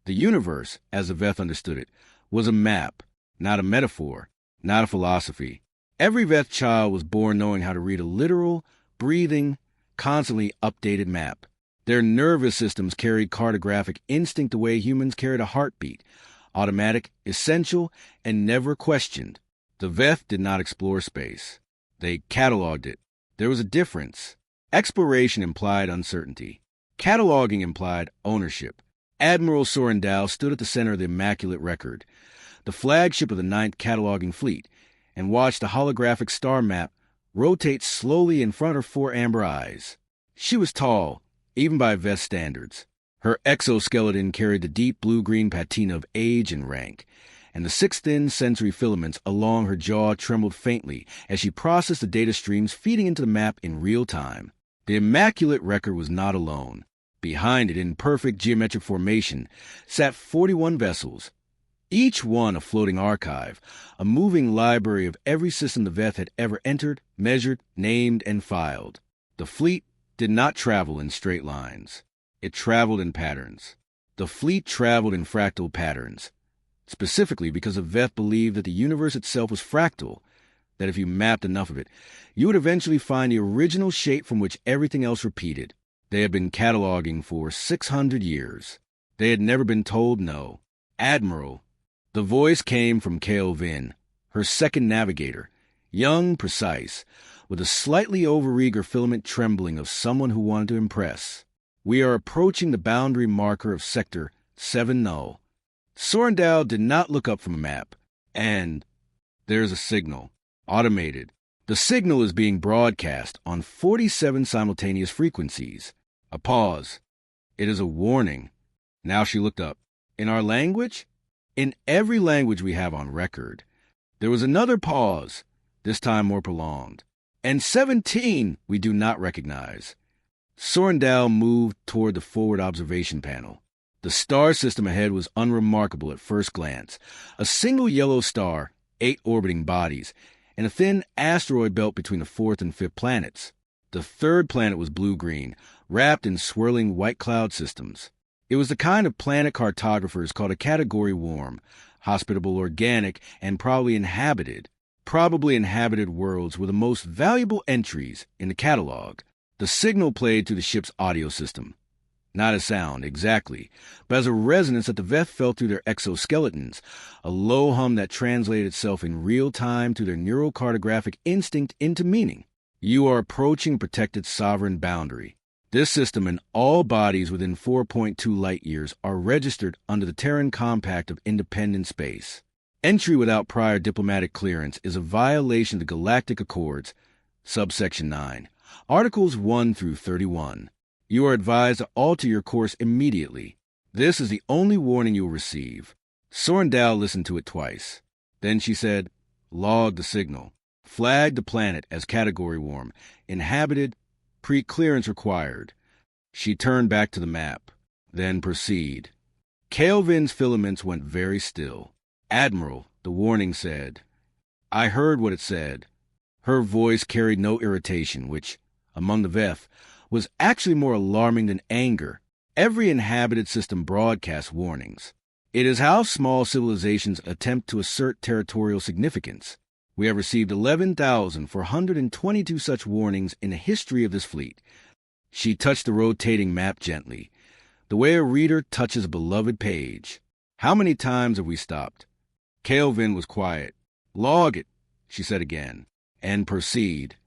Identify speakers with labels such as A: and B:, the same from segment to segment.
A: The universe, as the Veth understood it, was a map, not a metaphor, not a philosophy. Every Veth child was born knowing how to read a literal, breathing, constantly updated map. Their nervous systems carried cartographic instinct the way humans carried a heartbeat, automatic, essential, and never questioned. The Veth did not explore space. They catalogued it. There was a difference. Exploration implied uncertainty. Cataloging implied ownership. Admiral Sorendal stood at the center of the Immaculate Record, the flagship of the 9th Cataloging Fleet, and watched the holographic star map rotate slowly in front of her 4 amber eyes. She was tall, even by Veth standards. Her exoskeleton carried the deep blue-green patina of age and rank, and the 6 thin sensory filaments along her jaw trembled faintly as she processed the data streams feeding into the map in real time. The Immaculate Record was not alone. Behind it, in perfect geometric formation, sat 41 vessels, each one a floating archive, a moving library of every system the Veth had ever entered, measured, named, and filed. The fleet did not travel in straight lines. It traveled in patterns. The fleet traveled in fractal patterns, specifically because the Veth believed that the universe itself was fractal, that if you mapped enough of it, you would eventually find the original shape from which everything else repeated. They had been cataloging for 600 years. They had never been told no. Admiral. The voice came from Veth, her second navigator, young, precise, with a slightly overeager filament trembling of someone who wanted to impress. We are approaching the boundary marker of Sector 7 Null. Sorendal did not look up from a map. And there's a signal. Automated. The signal is being broadcast on 47 simultaneous frequencies. A pause. It is a warning. Now she looked up. In our language? In every language we have on record. There was another pause, this time more prolonged. And 17 we do not recognize. Sorendal moved toward the forward observation panel. The star system ahead was unremarkable at first glance. A single yellow star, 8 orbiting bodies, and a thin asteroid belt between the 4th and 5th planets. The 3rd planet was blue-green, wrapped in swirling white cloud systems. It was the kind of planet cartographers called a category warm, hospitable, organic, and probably inhabited. Probably inhabited worlds were the most valuable entries in the catalog. The signal played through the ship's audio system. Not a sound, exactly, but as a resonance that the Veth felt through their exoskeletons, a low hum that translated itself in real time through their neurocartographic instinct into meaning. You are approaching protected sovereign boundary. This system and all bodies within 4.2 light-years are registered under the Terran Compact of Independent Space. Entry without prior diplomatic clearance is a violation of the Galactic Accords, subsection 9, Articles 1 through 31. You are advised to alter your course immediately. This is the only warning you will receive. Sorendal listened to it twice. Then she said, log the signal. Flag the planet as category warm. Inhabited. Pre-clearance required. She turned back to the map. Then proceed. Kelvin's filaments went very still. Admiral, the warning said. I heard what it said. Her voice carried no irritation, which, among the Veth, was actually more alarming than anger. Every inhabited system broadcasts warnings. It is how small civilizations attempt to assert territorial significance. We have received 11,422 such warnings in the history of this fleet. She touched the rotating map gently, the way a reader touches a beloved page. How many times have we stopped? Kelvin was quiet. Log it, she said again, and proceed.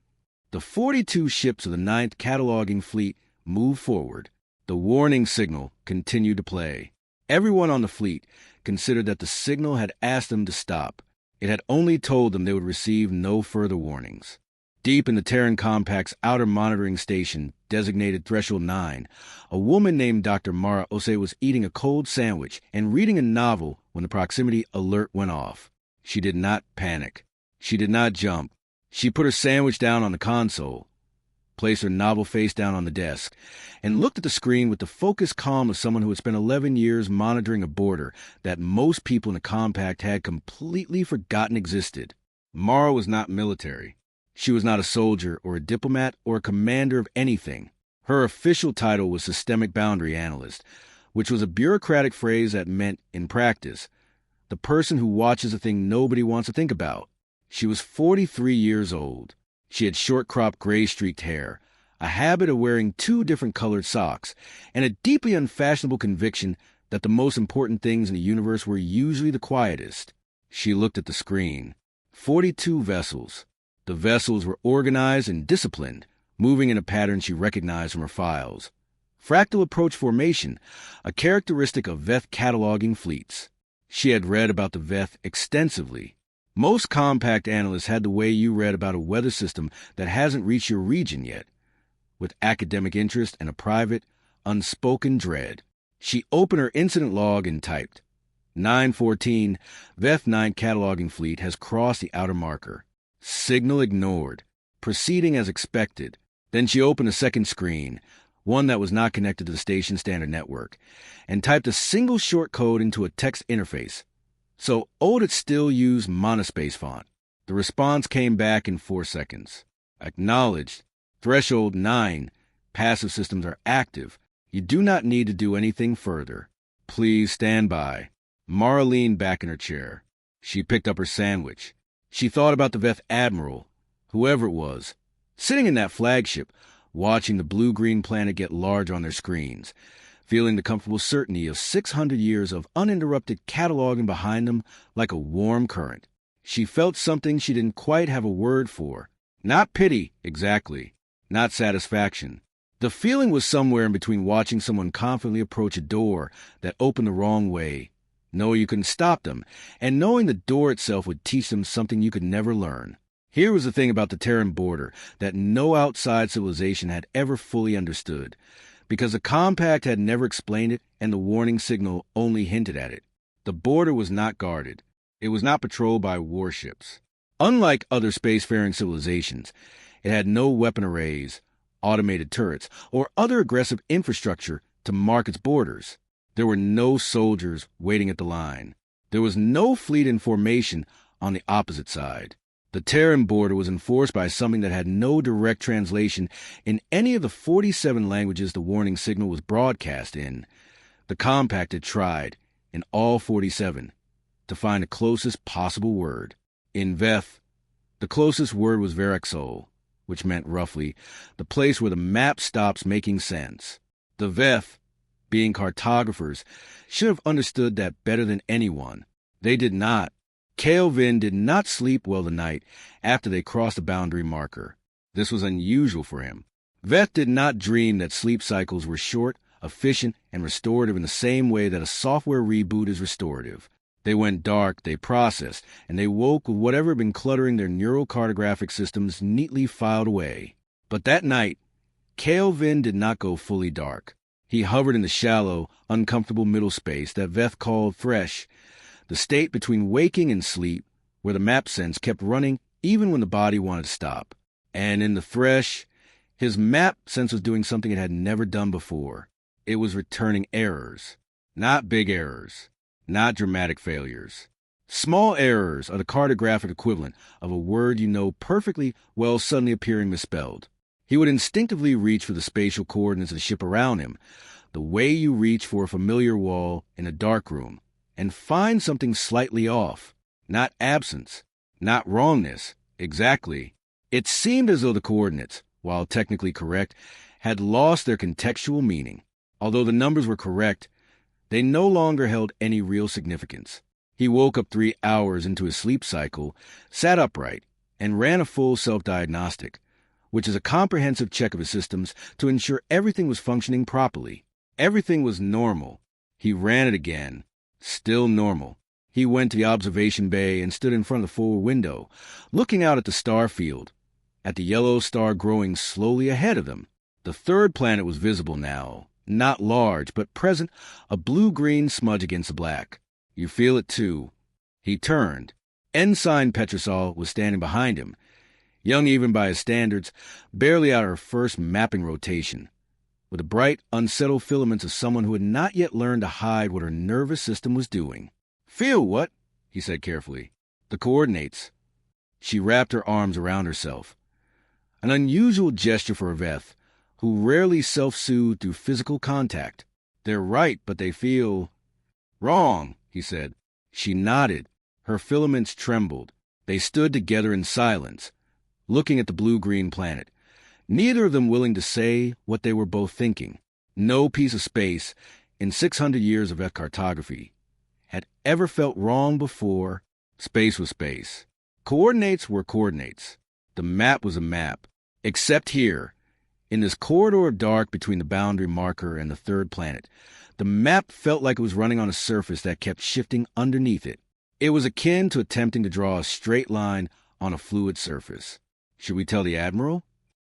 A: The 42 ships of the 9th Cataloging Fleet moved forward. The warning signal continued to play. Everyone on the fleet considered that the signal had asked them to stop. It had only told them they would receive no further warnings. Deep in the Terran Compact's outer monitoring station, designated Threshold 9, a woman named Dr. Mara Ose was eating a cold sandwich and reading a novel when the proximity alert went off. She did not panic. She did not jump. She put her sandwich down on the console, placed her novel face down on the desk, and looked at the screen with the focused calm of someone who had spent 11 years monitoring a border that most people in the Compact had completely forgotten existed. Mara was not military. She was not a soldier or a diplomat or a commander of anything. Her official title was Systemic Boundary Analyst, which was a bureaucratic phrase that meant, in practice, the person who watches a thing nobody wants to think about. She was 43 years old. She had short-cropped gray-streaked hair, a habit of wearing 2 different colored socks, and a deeply unfashionable conviction that the most important things in the universe were usually the quietest. She looked at the screen. 42 vessels. The vessels were organized and disciplined, moving in a pattern she recognized from her files. Fractal approach formation, a characteristic of Veth cataloging fleets. She had read about the Veth extensively. Most compact analysts had the way you read about a weather system that hasn't reached your region yet, with academic interest and a private, unspoken dread. She opened her incident log and typed, 914, Veth 9 cataloging fleet has crossed the outer marker. Signal ignored. Proceeding as expected. Then she opened a second screen, one that was not connected to the station's standard network, and typed a single short code into a text interface. So Odit still used monospace font. The response came back in 4 seconds. Acknowledged. Threshold 9. Passive systems are active. You do not need to do anything further. Please stand by. Mara leaned back in her chair. She picked up her sandwich. She thought about the Veth Admiral, whoever it was, sitting in that flagship, watching the blue-green planet get larger on their screens, feeling the comfortable certainty of 600 years of uninterrupted cataloging behind them like a warm current. She felt something she didn't quite have a word for. Not pity, exactly. Not satisfaction. The feeling was somewhere in between watching someone confidently approach a door that opened the wrong way, knowing you couldn't stop them, and knowing the door itself would teach them something you could never learn. Here was the thing about the Terran border that no outside civilization had ever fully understood, because the compact had never explained it and the warning signal only hinted at it. The border was not guarded. It was not patrolled by warships. Unlike other spacefaring civilizations, it had no weapon arrays, automated turrets, or other aggressive infrastructure to mark its borders. There were no soldiers waiting at the line. There was no fleet in formation on the opposite side. The Terran border was enforced by something that had no direct translation in any of the 47 languages the warning signal was broadcast in. The compact had tried, in all 47, to find the closest possible word. In Veth, the closest word was Verexol, which meant, roughly, the place where the map stops making sense. The Veth, being cartographers, should have understood that better than anyone. They did not. Kael'vin did not sleep well the night after they crossed the boundary marker. This was unusual for him. Veth did not dream that sleep cycles were short, efficient, and restorative in the same way that a software reboot is restorative. They went dark, they processed, and they woke with whatever had been cluttering their neural cartographic systems neatly filed away. But that night, Kael'vin did not go fully dark. He hovered in the shallow, uncomfortable middle space that Veth called Thresh, the state between waking and sleep, where the map sense kept running even when the body wanted to stop. And in the Thresh, his map sense was doing something it had never done before. It was returning errors. Not big errors. Not dramatic failures. Small errors are the cartographic equivalent of a word you know perfectly well suddenly appearing misspelled. He would instinctively reach for the spatial coordinates of the ship around him, the way you reach for a familiar wall in a dark room, and find something slightly off. Not absence. Not wrongness. Exactly. It seemed as though the coordinates, while technically correct, had lost their contextual meaning. Although the numbers were correct, they no longer held any real significance. He woke up 3 hours into his sleep cycle, sat upright, and ran a full self-diagnostic, which is a comprehensive check of his systems to ensure everything was functioning properly. Everything was normal. He ran it again. Still normal. He went to the observation bay and stood in front of the forward window, looking out at the star field, at the yellow star growing slowly ahead of them. The third planet was visible now. Not large, but present, a blue-green smudge against the black. You feel it, too. He turned. Ensign Petrosol was standing behind him, young even by his standards, barely out of her first mapping rotation, with the bright, unsettled filaments of someone who had not yet learned to hide what her nervous system was doing. Feel what? He said carefully. The coordinates. She wrapped her arms around herself. An unusual gesture for a Veth, who rarely self-soothed through physical contact. They're right, but they feel wrong, he said. She nodded. Her filaments trembled. They stood together in silence, looking at the blue-green planet, neither of them willing to say what they were both thinking. No piece of space, in 600 years of Veth cartography, had ever felt wrong before. Space was space. Coordinates were coordinates. The map was a map. Except here, in this corridor of dark between the boundary marker and the third planet, the map felt like it was running on a surface that kept shifting underneath it. It was akin to attempting to draw a straight line on a fluid surface. Should we tell the Admiral?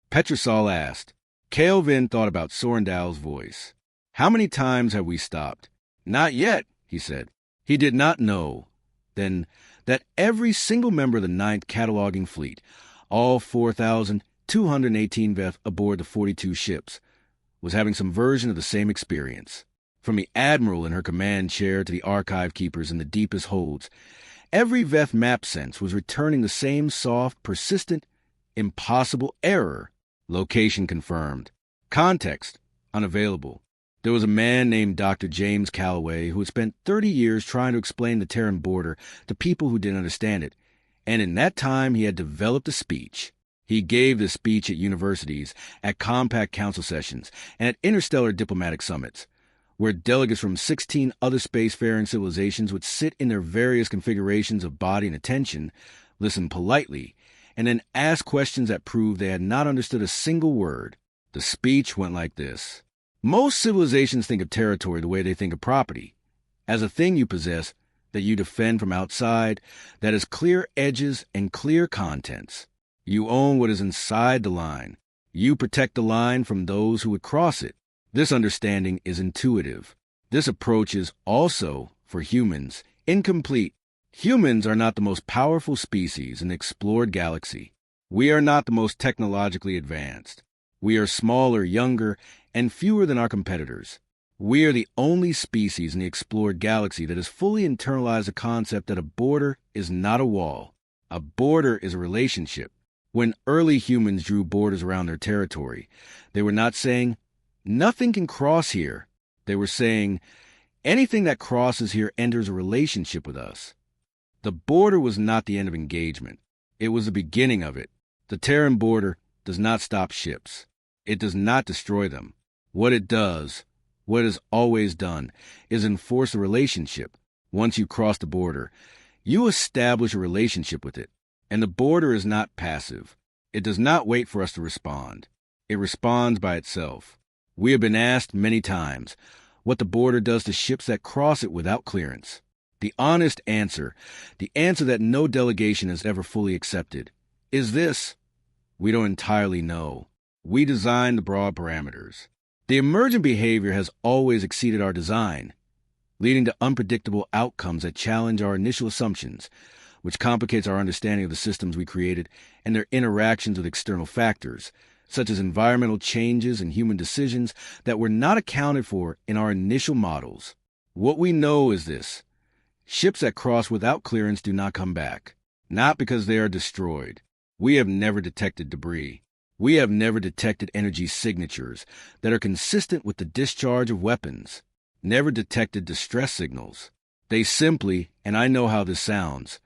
A: Petrosol asked. Kelvin thought about Sorendow's voice. How many times have we stopped? Not yet, he said. He did not know, then, that every single member of the 9th Cataloging Fleet, all 4,218 Veth aboard the 42 ships, was having some version of the same experience. From the Admiral in her command chair to the archive keepers in the deepest holds, every Veth map sense was returning the same soft, persistent, impossible error. Location confirmed. Context unavailable. There was a man named Dr. James Calloway who had spent 30 years trying to explain the Terran border to people who didn't understand it, and in that time he had developed a speech. He gave this speech at universities, at compact council sessions, and at interstellar diplomatic summits, where delegates from 16 other spacefaring civilizations would sit in their various configurations of body and attention, listen politely, and then ask questions that proved they had not understood a single word. The speech went like this. Most civilizations think of territory the way they think of property, as a thing you possess that you defend from outside, that has clear edges and clear contents. You own what is inside the line. You protect the line from those who would cross it. This understanding is intuitive. This approach is also, for humans, incomplete. Humans are not the most powerful species in the explored galaxy. We are not the most technologically advanced. We are smaller, younger, and fewer than our competitors. We are the only species in the explored galaxy that has fully internalized the concept that a border is not a wall. A border is a relationship. When early humans drew borders around their territory, they were not saying, nothing can cross here. They were saying, anything that crosses here enters a relationship with us. The border was not the end of engagement. It was the beginning of it. The Terran border does not stop ships. It does not destroy them. What it does, what it has always done, is enforce a relationship. Once you cross the border, you establish a relationship with it. And the border is not passive. It does not wait for us to respond. It responds by itself. We have been asked many times what the border does to ships that cross it without clearance. The honest answer, the answer that no delegation has ever fully accepted, is this. We don't entirely know. We design the broad parameters. The emergent behavior has always exceeded our design, leading to unpredictable outcomes that challenge our initial assumptions, which complicates our understanding of the systems we created and their interactions with external factors, such as environmental changes and human decisions that were not accounted for in our initial models. What we know is this. Ships that cross without clearance do not come back, not because they are destroyed. We have never detected debris. We have never detected energy signatures that are consistent with the discharge of weapons, never detected distress signals. They simply, and I know how this sounds,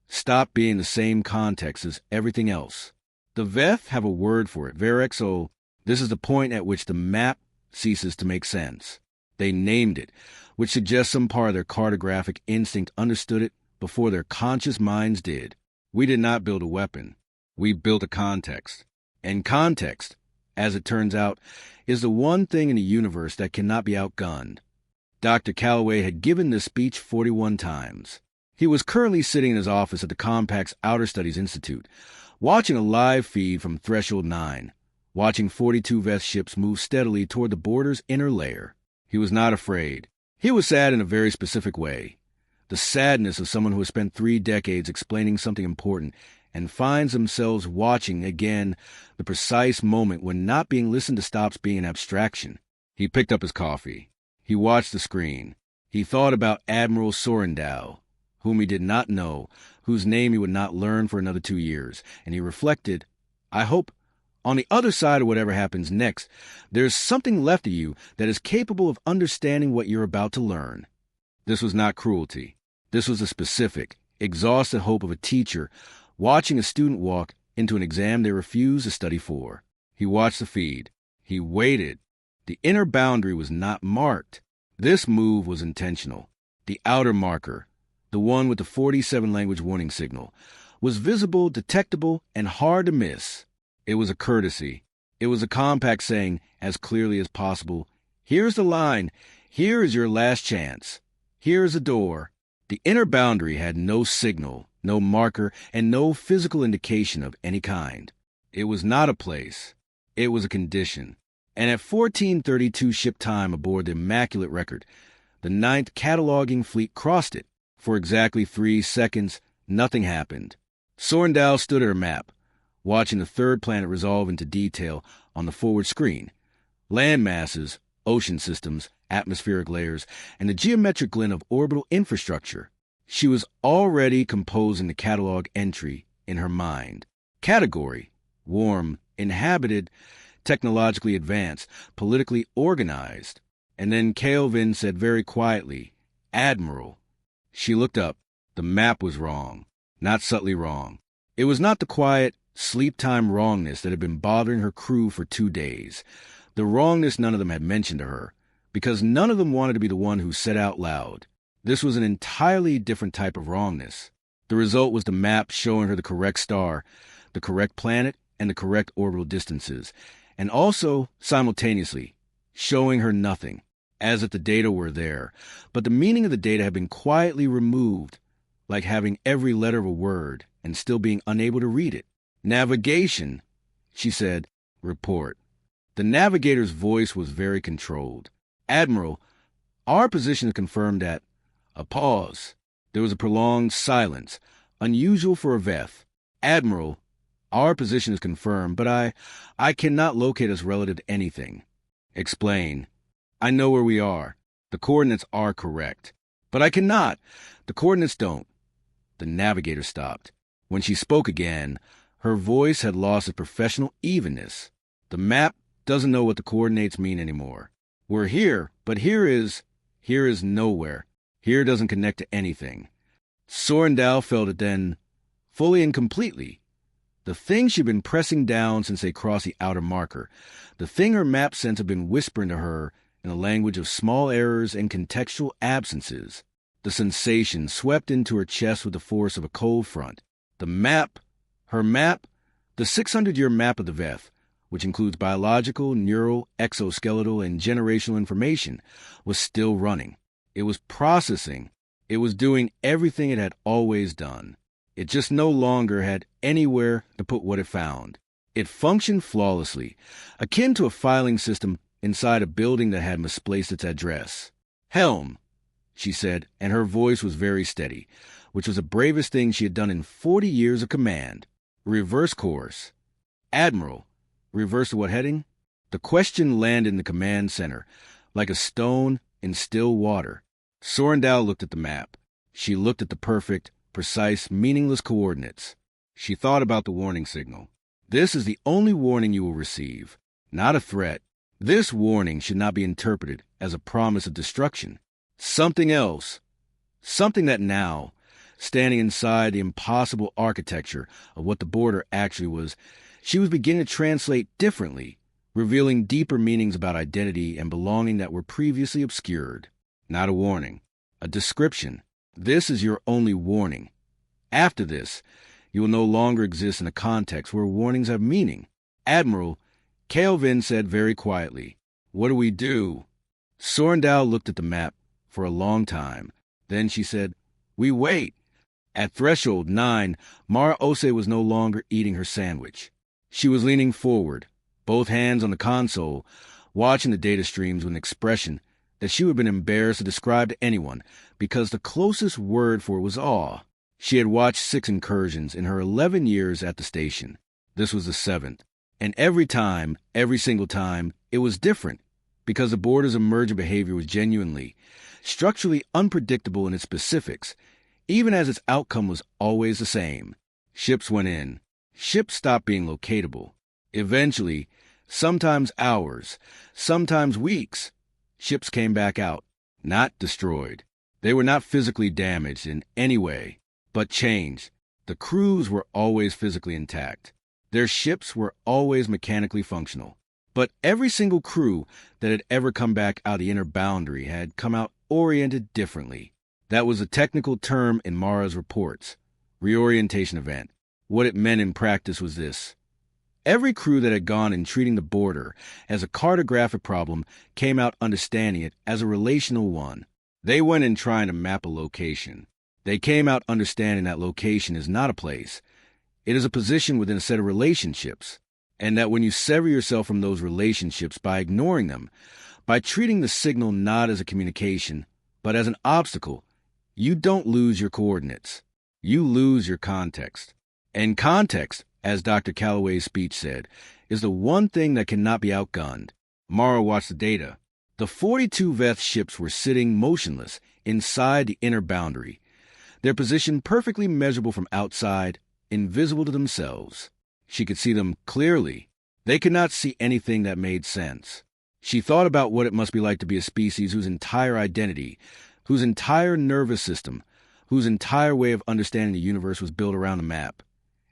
A: stop being the same context as everything else. The Veth have a word for it, Verexo. This is the point at which the map ceases to make sense. They named it, which suggests some part of their cartographic instinct understood it before their conscious minds did. We did not build a weapon. We built a context. And context, as it turns out, is the one thing in the universe that cannot be outgunned. Dr. Calloway had given this speech 41 times. He was currently sitting in his office at the Compact's Outer Studies Institute, watching a live feed from Threshold 9, watching 42 Veth ships move steadily toward the border's inner layer. He was not afraid. He was sad in a very specific way. The sadness of someone who has spent 3 decades explaining something important and finds themselves watching again the precise moment when not being listened to stops being an abstraction. He picked up his coffee. He watched the screen. He thought about Admiral Sorendow, whom he did not know, whose name he would not learn for another 2 years, and he reflected, I hope On the other side of whatever happens next, there's something left of you that is capable of understanding what you're about to learn. This was not cruelty. This was a specific, exhausted hope of a teacher watching a student walk into an exam they refused to study for. He watched the feed. He waited. The inner boundary was not marked. This move was intentional. The outer marker, the one with the 47-language warning signal, was visible, detectable, and hard to miss. It was a courtesy. It was a compact saying, as clearly as possible, here's the line. Here is your last chance. Here is a door. The inner boundary had no signal, no marker, and no physical indication of any kind. It was not a place. It was a condition. And at 14:32 ship time aboard the Immaculate Record, the 9th cataloging fleet crossed it. For exactly 3 seconds, nothing happened. Sorrendow stood at her map, watching the third planet resolve into detail on the forward screen. Land masses, ocean systems, atmospheric layers, and the geometric glint of orbital infrastructure. She was already composing the catalog entry in her mind. Category: warm, inhabited, technologically advanced, politically organized. And then Kelvin said very quietly, Admiral. She looked up. The map was wrong. Not subtly wrong. It was not the quiet, sleep-time wrongness that had been bothering her crew for 2 days. The wrongness none of them had mentioned to her, because none of them wanted to be the one who said out loud. This was an entirely different type of wrongness. The result was the map showing her the correct star, the correct planet, and the correct orbital distances, and also, simultaneously, showing her nothing, as if the data were there, but the meaning of the data had been quietly removed, like having every letter of a word and still being unable to read it. Navigation, she said. Report. The navigator's voice was very controlled. Admiral, our position is confirmed at... A pause. There was a prolonged silence, unusual for a Veth. Admiral, our position is confirmed, but I cannot locate us relative to anything. Explain. I know where we are. The coordinates are correct. But I cannot. The coordinates don't. The navigator stopped. When she spoke again, her voice had lost its professional evenness. The map doesn't know what the coordinates mean anymore. We're here, but here is nowhere. Here doesn't connect to anything. Sorrendow felt it then, fully and completely. The thing she'd been pressing down since they crossed the outer marker, the thing her map sense had been whispering to her in the language of small errors and contextual absences. The sensation swept into her chest with the force of a cold front. The map, her map, the 600-year map of the Veth, which includes biological, neural, exoskeletal, and generational information, was still running. It was processing. It was doing everything it had always done. It just no longer had anywhere to put what it found. It functioned flawlessly, akin to a filing system inside a building that had misplaced its address. Helm, she said, and her voice was very steady, which was the bravest thing she had done in 40 years of command. Reverse course. Admiral, reverse to what heading? The question landed in the command center, like a stone in still water. Sorrendow looked at the map. She looked at the perfect, precise, meaningless coordinates. She thought about the warning signal. This is the only warning you will receive, not a threat. This warning should not be interpreted as a promise of destruction. Something else. Something that now, standing inside the impossible architecture of what the border actually was, she was beginning to translate differently, revealing deeper meanings about identity and belonging that were previously obscured. Not a warning, a description. This is your only warning. After this, you will no longer exist in a context where warnings have meaning. Admiral, Kelvin said very quietly, what do we do? Sorrendow looked at the map for a long time. Then she said, we wait. At threshold 9, Mara Ose was no longer eating her sandwich. She was leaning forward, both hands on the console, watching the data streams with an expression that she would have been embarrassed to describe to anyone, because the closest word for it was awe. She had watched 6 incursions in her 11 years at the station. This was the 7th. And every single time, it was different, because the border's emergent behavior was genuinely, structurally unpredictable in its specifics, even as its outcome was always the same. Ships went in. Ships stopped being locatable. Eventually, sometimes hours, sometimes weeks, ships came back out, not destroyed. They were not physically damaged in any way, but changed. The crews were always physically intact. Their ships were always mechanically functional. But every single crew that had ever come back out the inner boundary had come out oriented differently. That was a technical term in Mara's reports. Reorientation event. What it meant in practice was this. Every crew that had gone in treating the border as a cartographic problem came out understanding it as a relational one. They went in trying to map a location. They came out understanding that location is not a place. It is a position within a set of relationships, and that when you sever yourself from those relationships by ignoring them, by treating the signal not as a communication, but as an obstacle, you don't lose your coordinates. You lose your context. And context, as Dr. Calloway's speech said, is the one thing that cannot be outgunned. Mara watched the data. The 42 Veth ships were sitting motionless inside the inner boundary, their position perfectly measurable from outside, invisible to themselves. She could see them clearly. They could not see anything that made sense. She thought about what it must be like to be a species whose entire identity, whose entire nervous system, whose entire way of understanding the universe was built around the map,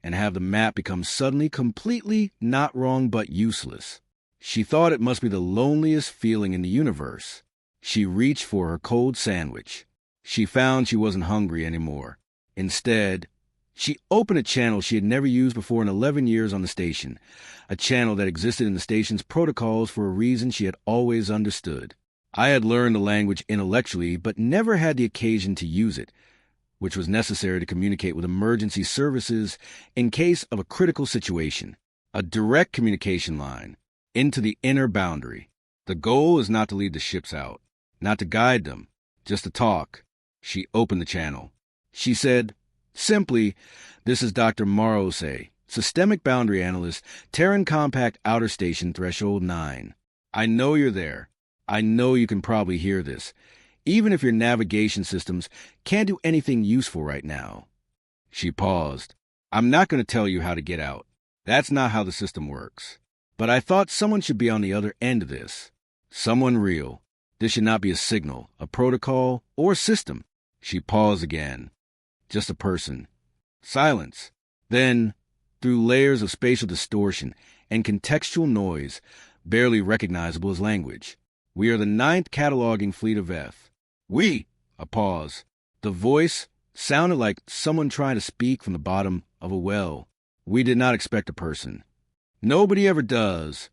A: and have the map become suddenly completely not wrong but useless. She thought it must be the loneliest feeling in the universe. She reached for her cold sandwich. She found she wasn't hungry anymore. Instead, she opened a channel she had never used before in 11 years on the station, a channel that existed in the station's protocols for a reason she had always understood. I had learned the language intellectually, but never had the occasion to use it, which was necessary to communicate with emergency services in case of a critical situation. A direct communication line into the inner boundary. The goal is not to lead the ships out, not to guide them, just to talk. She opened the channel. She said, simply, "This is Dr. Morrowsay, Systemic Boundary Analyst, Terran Compact Outer Station Threshold 9. I know you're there. I know you can probably hear this, even if your navigation systems can't do anything useful right now." She paused. "I'm not going to tell you how to get out. That's not how the system works. But I thought someone should be on the other end of this. Someone real. This should not be a signal, a protocol, or a system." She paused again. Just a person. Silence. Then, through layers of spatial distortion and contextual noise, barely recognizable as language, "We are the 9th cataloging fleet of Veth." "We!" A pause. The voice sounded like someone trying to speak from the bottom of a well. "We did not expect a person." "Nobody ever does,"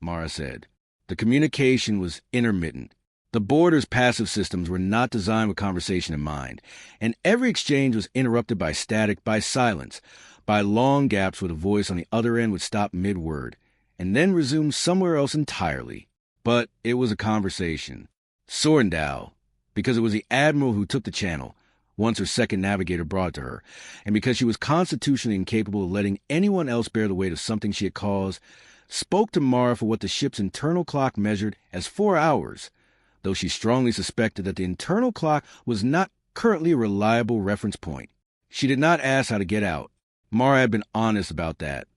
A: Mara said. The communication was intermittent. The border's passive systems were not designed with conversation in mind, and every exchange was interrupted by static, by silence, by long gaps where the voice on the other end would stop mid-word, and then resume somewhere else entirely. But it was a conversation. Sorrendow, because it was the admiral who took the channel, once her second navigator brought it to her, and because she was constitutionally incapable of letting anyone else bear the weight of something she had caused, spoke to Mara for what the ship's internal clock measured as 4 hours, though she strongly suspected that the internal clock was not currently a reliable reference point. She did not ask how to get out. Mara had been honest about that.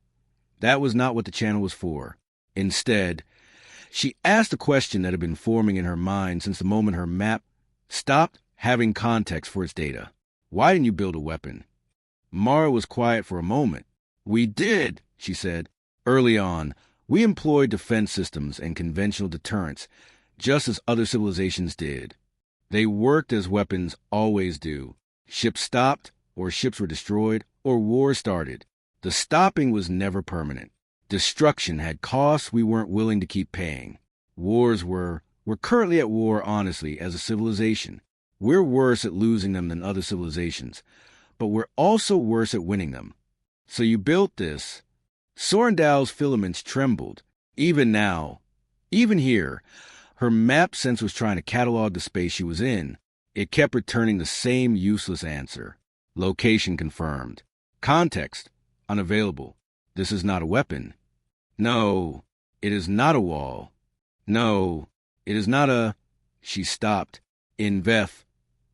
A: That was not what the channel was for. Instead, she asked a question that had been forming in her mind since the moment her map stopped having context for its data. "Why didn't you build a weapon?" Mara was quiet for a moment. "We did," she said. "Early on, we employed defense systems and conventional deterrence, just as other civilizations did. They worked as weapons always do. Ships stopped, or ships were destroyed, or war started. The stopping was never permanent. Destruction had costs we weren't willing to keep paying. Wars were. We're currently at war, honestly, as a civilization. We're worse at losing them than other civilizations, but we're also worse at winning them. So you built this." Sorrendow's filaments trembled. Even now, even here, her map sense was trying to catalog the space she was in. It kept returning the same useless answer. Location confirmed. Context unavailable. This is not a weapon. No, it is not a wall. No, it is not a... She stopped. In Veth,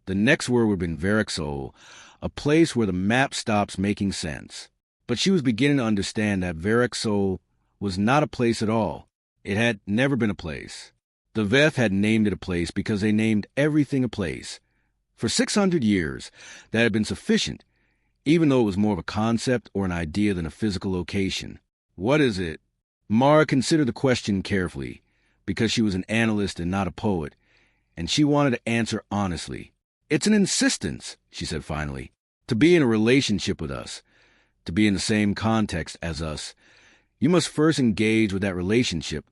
A: the next word would have been Verexol, a place where the map stops making sense. But she was beginning to understand that Verexol was not a place at all. It had never been a place. The Veth had named it a place because they named everything a place. For 600 years, that had been sufficient, even though it was more of a concept or an idea than a physical location. What is it? Mara considered the question carefully, because she was an analyst and not a poet, and she wanted to answer honestly. It's an insistence, she said finally, to be in a relationship with us, to be in the same context as us. You must first engage with that relationship,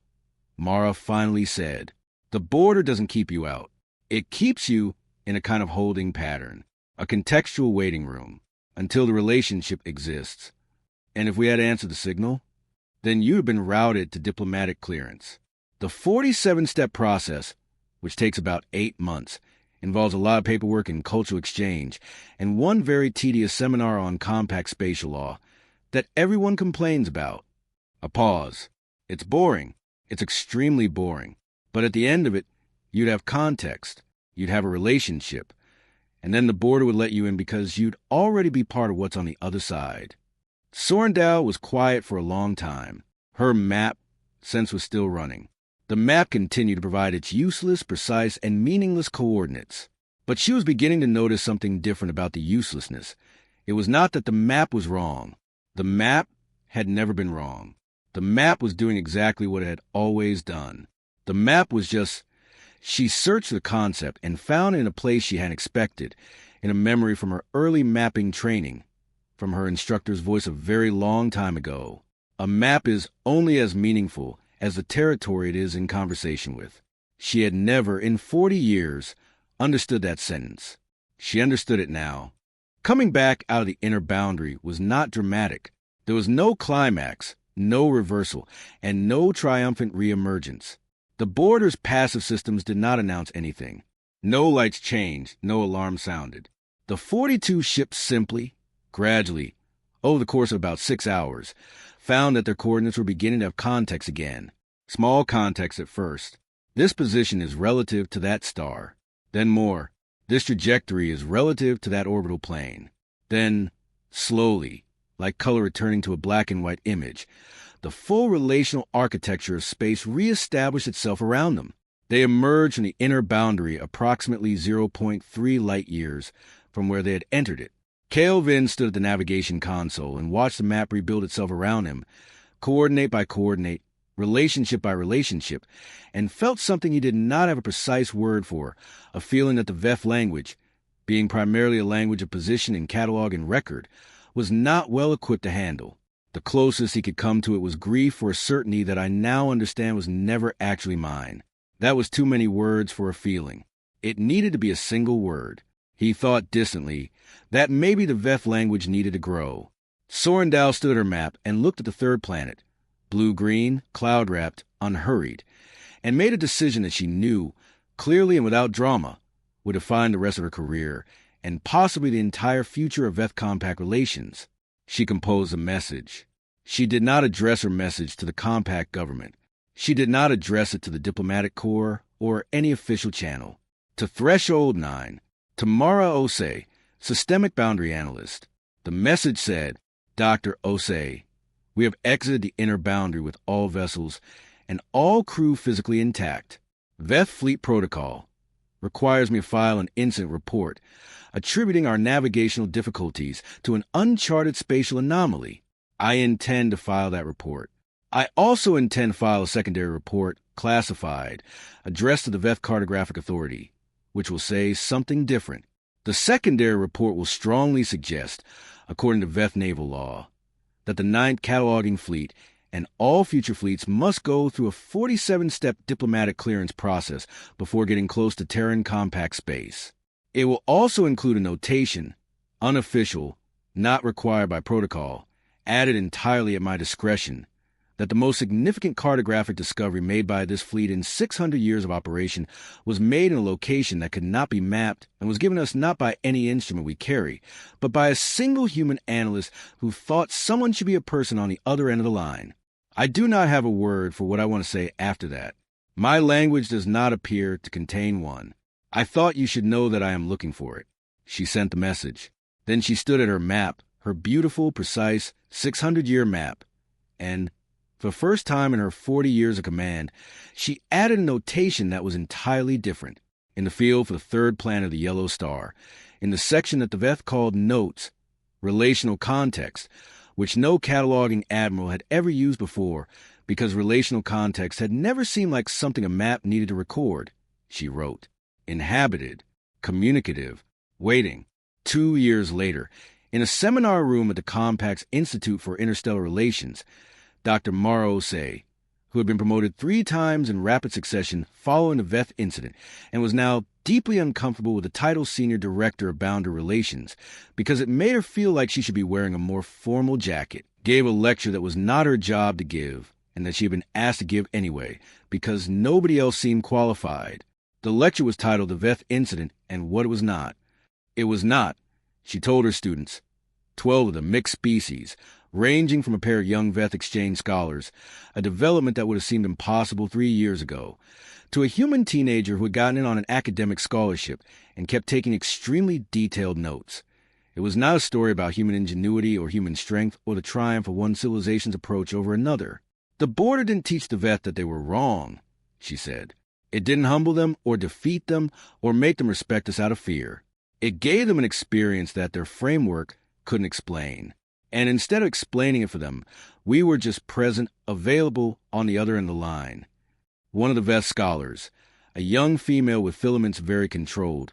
A: Mara finally said. The border doesn't keep you out. It keeps you in a kind of holding pattern, a contextual waiting room, until the relationship exists. And if we had answered the signal, then you'd have been routed to diplomatic clearance. The 47-step process, which takes about 8 months, involves a lot of paperwork and cultural exchange, and one very tedious seminar on compact spatial law that everyone complains about. A pause. It's boring. It's extremely boring. But at the end of it, you'd have context. You'd have a relationship. And then the border would let you in because you'd already be part of what's on the other side. Sorrendow was quiet for a long time. Her map sense was still running. The map continued to provide its useless, precise, and meaningless coordinates. But she was beginning to notice something different about the uselessness. It was not that the map was wrong. The map had never been wrong. The map was doing exactly what it had always done. The map was just... She searched the concept and found it in a place she hadn't expected, in a memory from her early mapping training, from her instructor's voice a very long time ago. A map is only as meaningful as the territory it is in conversation with. She had never, in 40 years, understood that sentence. She understood it now. Coming back out of the inner boundary was not dramatic. There was no climax, no reversal, and no triumphant reemergence. The border's passive systems did not announce anything. No lights changed, no alarm sounded. The 42 ships simply, gradually, over the course of about 6 hours, found that their coordinates were beginning to have context again. Small context at first. This position is relative to that star. Then more. This trajectory is relative to that orbital plane. Then, slowly, like color returning to a black and white image, the full relational architecture of space reestablished itself around them. They emerged from the inner boundary approximately 0.3 light-years from where they had entered it. Kelvin stood at the navigation console and watched the map rebuild itself around him, coordinate by coordinate, relationship by relationship, and felt something he did not have a precise word for, a feeling that the Veth language, being primarily a language of position and catalog and record, was not well equipped to handle. The closest he could come to it was grief for a certainty that I now understand was never actually mine. That was too many words for a feeling. It needed to be a single word. He thought distantly that maybe the Veth language needed to grow. Sorrendow stood at her map and looked at the third planet, blue-green, cloud-wrapped, unhurried, and made a decision that she knew, clearly and without drama, would define the rest of her career and possibly the entire future of Veth compact relations. She composed a message. She did not address her message to the compact government. She did not address it to the diplomatic corps or any official channel. To Threshold 9, to Mara Osei, systemic boundary analyst. The message said, Dr. Osei, we have exited the inner boundary with all vessels and all crew physically intact. Veth Fleet Protocol requires me to file an incident report attributing our navigational difficulties to an uncharted spatial anomaly. I intend to file that report. I also intend to file a secondary report, classified, addressed to the Veth Cartographic Authority, which will say something different. The secondary report will strongly suggest, according to Veth naval law, that the 9th Cataloging Fleet and all future fleets must go through a 47-step diplomatic clearance process before getting close to Terran compact space. It will also include a notation, unofficial, not required by protocol, added entirely at my discretion, that the most significant cartographic discovery made by this fleet in 600 years of operation was made in a location that could not be mapped and was given us not by any instrument we carry, but by a single human analyst who thought someone should be a person on the other end of the line. I do not have a word for what I want to say after that. My language does not appear to contain one. I thought you should know that I am looking for it. She sent the message. Then she stood at her map, her beautiful, precise, 600-year map, and For the first time in her 40 years of command, she added a notation that was entirely different. In the field for the third planet of the Yellow Star, in the section that the Veth called Notes, Relational Context, which no cataloging admiral had ever used before because relational context had never seemed like something a map needed to record, she wrote, inhabited, communicative, waiting. 2 years later, in a seminar room at the Compact's Institute for Interstellar Relations, Dr. Mara Osei, who had been promoted 3 times in rapid succession following the Veth incident and was now deeply uncomfortable with the title Senior Director of Boundary Relations because it made her feel like she should be wearing a more formal jacket, gave a lecture that was not her job to give and that she had been asked to give anyway because nobody else seemed qualified. The lecture was titled The Veth Incident and What It Was Not. It was not, she told her students, 12 of them mixed species, ranging from a pair of young Veth exchange scholars, a development that would have seemed impossible 3 years ago, to a human teenager who had gotten in on an academic scholarship and kept taking extremely detailed notes. It was not a story about human ingenuity or human strength or the triumph of one civilization's approach over another. The border didn't teach the Veth that they were wrong, she said. It didn't humble them or defeat them or make them respect us out of fear. It gave them an experience that their framework couldn't explain. And instead of explaining it for them, we were just present, available on the other end of the line. One of the Veth scholars, a young female with filaments very controlled,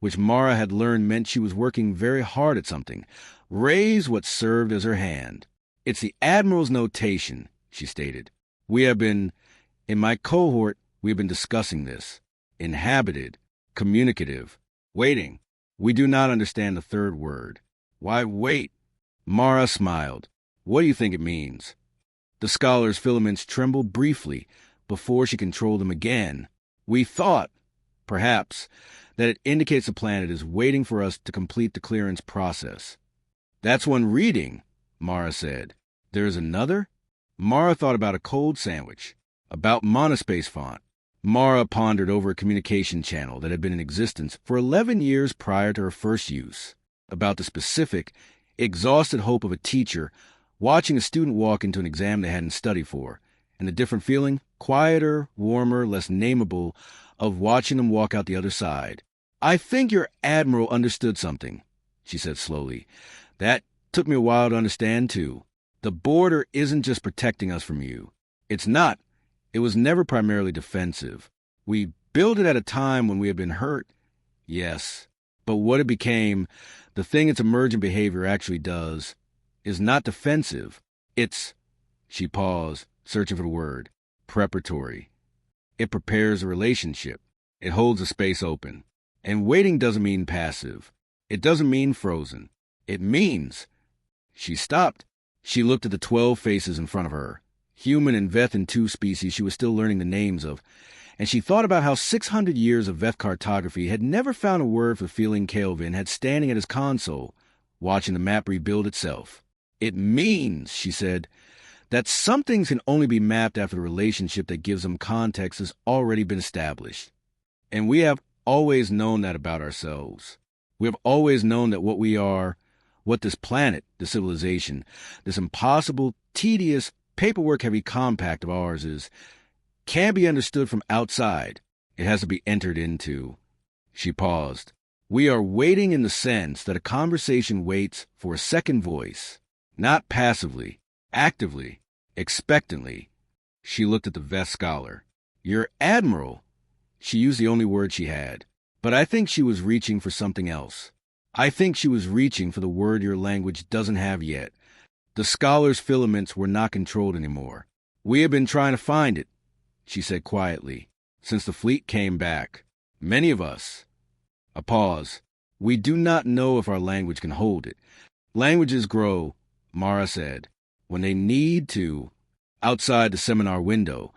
A: which Mara had learned meant she was working very hard at something, raised what served as her hand. It's the Admiral's notation, she stated. In my cohort, we have been discussing this. Inhabited, communicative, waiting. We do not understand the third word. Why wait? Mara smiled. What do you think it means? The scholar's filaments trembled briefly before she controlled them again. We thought, perhaps, that it indicates the planet is waiting for us to complete the clearance process. That's one reading, Mara said. There is another? Mara thought about a cold sandwich, about monospace font. Mara pondered over a communication channel that had been in existence for 11 years prior to her first use, about the specific, exhausted hope of a teacher watching a student walk into an exam they hadn't studied for, and the different feeling, quieter, warmer, less nameable, of watching them walk out the other side. I think your admiral understood something, she said slowly. That took me a while to understand, too. The border isn't just protecting us from you. It's not. It was never primarily defensive. We built it at a time when we had been hurt. Yes. But what it became, the thing its emergent behavior actually does, is not defensive. It's, she paused, searching for the word, preparatory. It prepares a relationship. It holds a space open. And waiting doesn't mean passive. It doesn't mean frozen. It means... She stopped. She looked at the 12 faces in front of her, human and Veth and 2 species she was still learning the names of, and she thought about how 600 years of Veth cartography had never found a word for the feeling Kelvin had standing at his console, watching the map rebuild itself. It means, she said, that some things can only be mapped after the relationship that gives them context has already been established. And we have always known that about ourselves. We have always known that what we are, what this planet, the civilization, this impossible, tedious, paperwork-heavy compact of ours is, can't be understood from outside. It has to be entered into. She paused. We are waiting in the sense that a conversation waits for a second voice, not passively, actively, expectantly. She looked at the Veth scholar. Your admiral. She used the only word she had. But I think she was reaching for something else. I think she was reaching for the word your language doesn't have yet. The scholar's filaments were not controlled anymore. We have been trying to find it, she said quietly, since the fleet came back. Many of us. A pause. We do not know if our language can hold it. Languages grow, Mara said, when they need to. Outside the seminar window,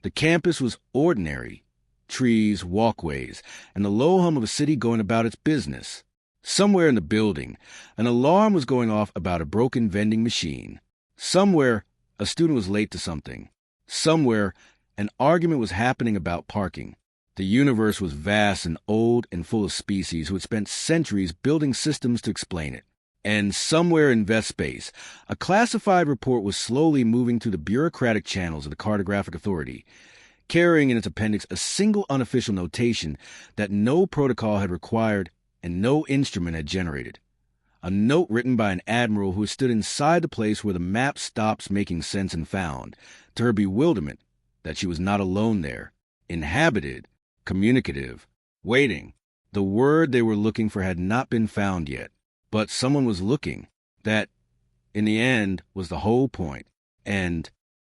A: the campus was ordinary. Trees, walkways, and the low hum of a city going about its business. Somewhere in the building, an alarm was going off about a broken vending machine. Somewhere, a student was late to something. Somewhere, an argument was happening about parking. The universe was vast and old and full of species who had spent centuries building systems to explain it. And somewhere in Veth space, a classified report was slowly moving through the bureaucratic channels of the Cartographic Authority, carrying in its appendix a single unofficial notation that no protocol had required and no instrument had generated. A note written by an admiral who stood inside the place where the map stops making sense and found, to her bewilderment, that she was not alone there, inhabited, communicative, waiting. The word they were looking for had not been found yet, but someone was looking. That, in the end, was the whole point. And